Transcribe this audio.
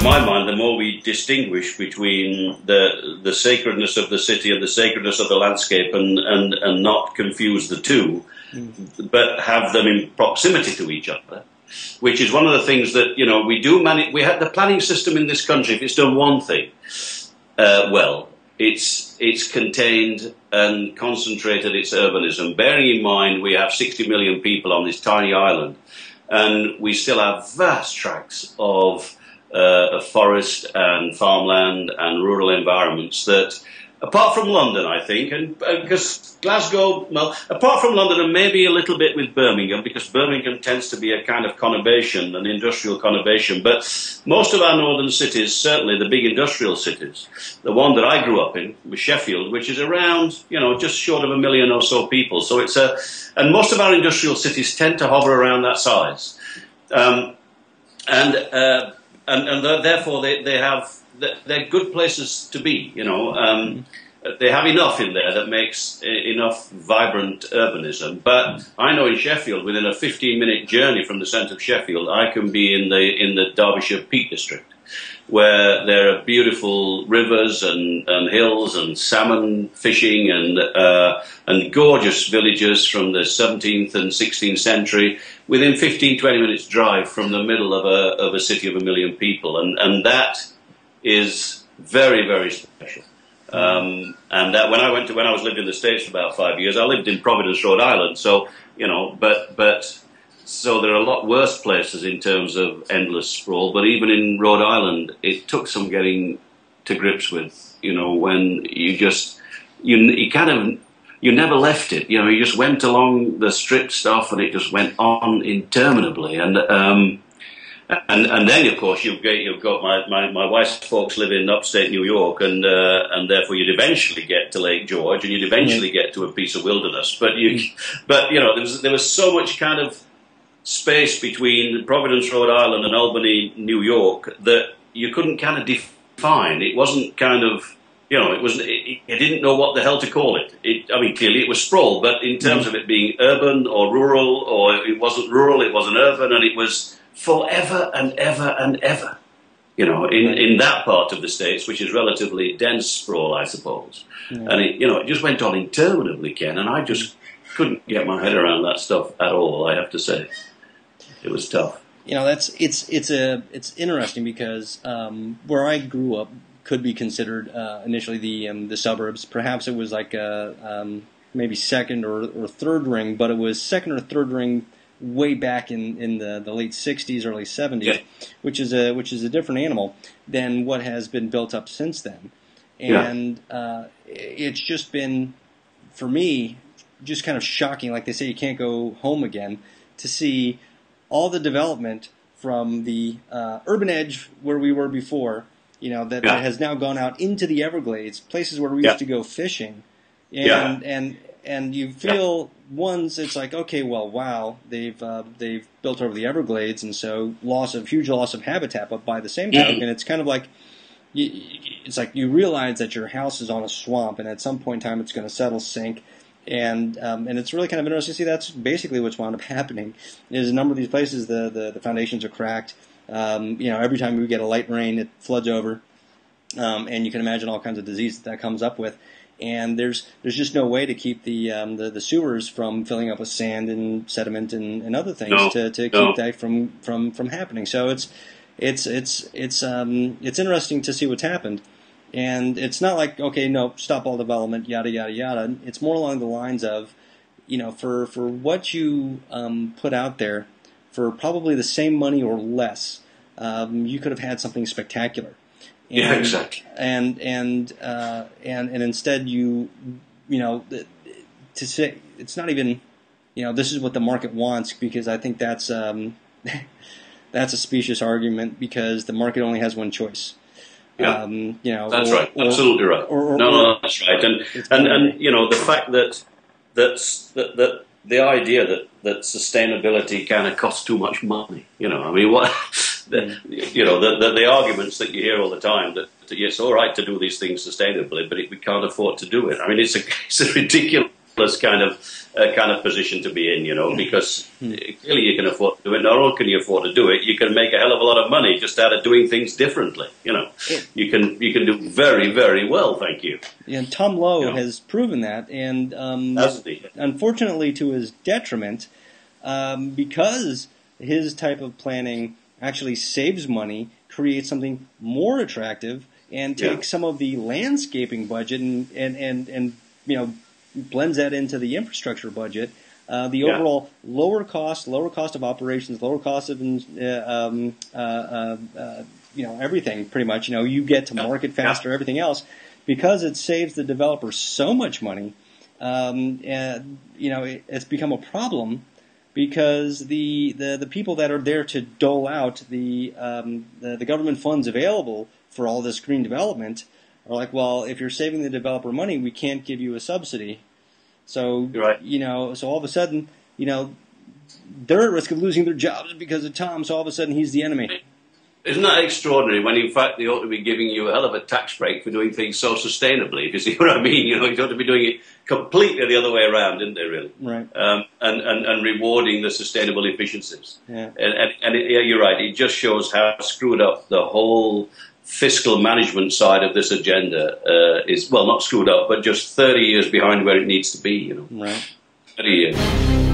to my mind, the more we distinguish between the sacredness of the city and the sacredness of the landscape, and not confuse the two, but have them in proximity to each other, which is one of the things that, you know, we do manage. We have the planning system in this country. If it's done one thing well, it's contained and concentrated its urbanism. Bearing in mind we have 60 million people on this tiny island, and we still have vast tracts of forest and farmland and rural environments that, apart from London, I think, and because Glasgow, well, apart from London and maybe a little bit with Birmingham, because Birmingham tends to be a kind of conurbation, an industrial conurbation, but most of our northern cities, certainly the big industrial cities, the one that I grew up in was Sheffield, which is around, you know, just short of 1 million or so people. So it's and most of our industrial cities tend to hover around that size. And therefore they're good places to be, you know. They have enough in there that makes enough vibrant urbanism. But I know in Sheffield, within a 15-minute journey from the centre of Sheffield, I can be in the Derbyshire Peak District, where there are beautiful rivers and hills and salmon fishing and gorgeous villages from the 17th and 16th century within 15-20 minutes drive from the middle of a city of 1 million people, and that is very, very special. And that when I was living in the States for about 5 years, I lived in Providence, Rhode Island. So, you know, so there are a lot worse places in terms of endless sprawl. But even in Rhode Island, it took some getting to grips with, you know, when you never left it. You know, you just went along the strip stuff, and it just went on interminably. And then, of course, you've got my wife's folks live in upstate New York, and therefore you'd eventually get to Lake George, and you'd eventually get to a piece of wilderness. But you know, there was so much kind of space between Providence, Rhode Island, and Albany, New York, that you couldn't kind of define. It wasn't kind of, you know, you didn't know what the hell to call it. I mean, clearly it was sprawl, but in terms of it being urban or rural, or it wasn't rural, it wasn't urban, and it was forever and ever and ever, you know, in that part of the States, which is relatively dense sprawl, I suppose. Yeah. And it just went on interminably, Ken, and I just couldn't get my head around that stuff at all, I have to say. It was tough. You know, it's interesting because where I grew up could be considered initially the suburbs. Perhaps it was like maybe second or third ring, but it was second or third ring way back in the late 60s, early 70s, yeah. which is a different animal than what has been built up since then. And it's just been, for me, just kind of shocking. Like they say, you can't go home again, to see all the development from the urban edge where we were before, you know, that has now gone out into the Everglades, places where we used to go fishing. And you feel, once it's like, okay, well, wow, they've built over the Everglades, and so huge loss of habitat. But by the same token, it's kind of like, it's like you realize that your house is on a swamp, and at some point in time, it's going to settle, sink, and it's really kind of interesting to see. That's basically what's wound up happening. Is a number of these places, the foundations are cracked. You know, every time we get a light rain, it floods over, and you can imagine all kinds of disease that comes up with. And there's just no way to keep the sewers from filling up with sand and sediment and other things to keep that from happening. So it's interesting to see what's happened, and it's not like, okay, no, stop all development, yada yada yada. It's more along the lines of, you know, for what you put out there, for probably the same money or less, you could have had something spectacular. Yeah, exactly. And instead you know, to say it's not even, you know, this is what the market wants, because I think that's a specious argument, because the market only has one choice. Yeah, you know, that's right. Absolutely right. No, that's right. And you know, the fact that the idea that sustainability kind of costs too much money. You know, I mean, what? You know, the arguments that you hear all the time that it's all right to do these things sustainably, but we can't afford to do it. I mean, it's a ridiculous kind of position to be in, you know, because clearly you can afford to do it. Not only can you afford to do it, you can make a hell of a lot of money just out of doing things differently. You know, you can do very, very well. Thank you. And Tom Lowe has proven that, and unfortunately to his detriment, because his type of planning actually saves money, creates something more attractive, and takes some of the landscaping budget and you know, blends that into the infrastructure budget. The overall lower cost of operations, lower cost of you know, everything pretty much. You know, you get to market faster, everything else, because it saves the developer so much money. And you know, it's become a problem because the people that are there to dole out the government funds available for all this green development are like, well, if you're saving the developer money, we can't give you a subsidy. So, you know, so all of a sudden, you know, they're at risk of losing their jobs because of Tom, so all of a sudden he's the enemy. Isn't that extraordinary when, in fact, they ought to be giving you a hell of a tax break for doing things so sustainably, if you see what I mean? You know, you ought to be doing it completely the other way around, didn't they, really? Right. And rewarding the sustainable efficiencies. Yeah. And you're right, it just shows how screwed up the whole fiscal management side of this agenda is, well, not screwed up, but just 30 years behind where it needs to be, you know. Right. 30 years.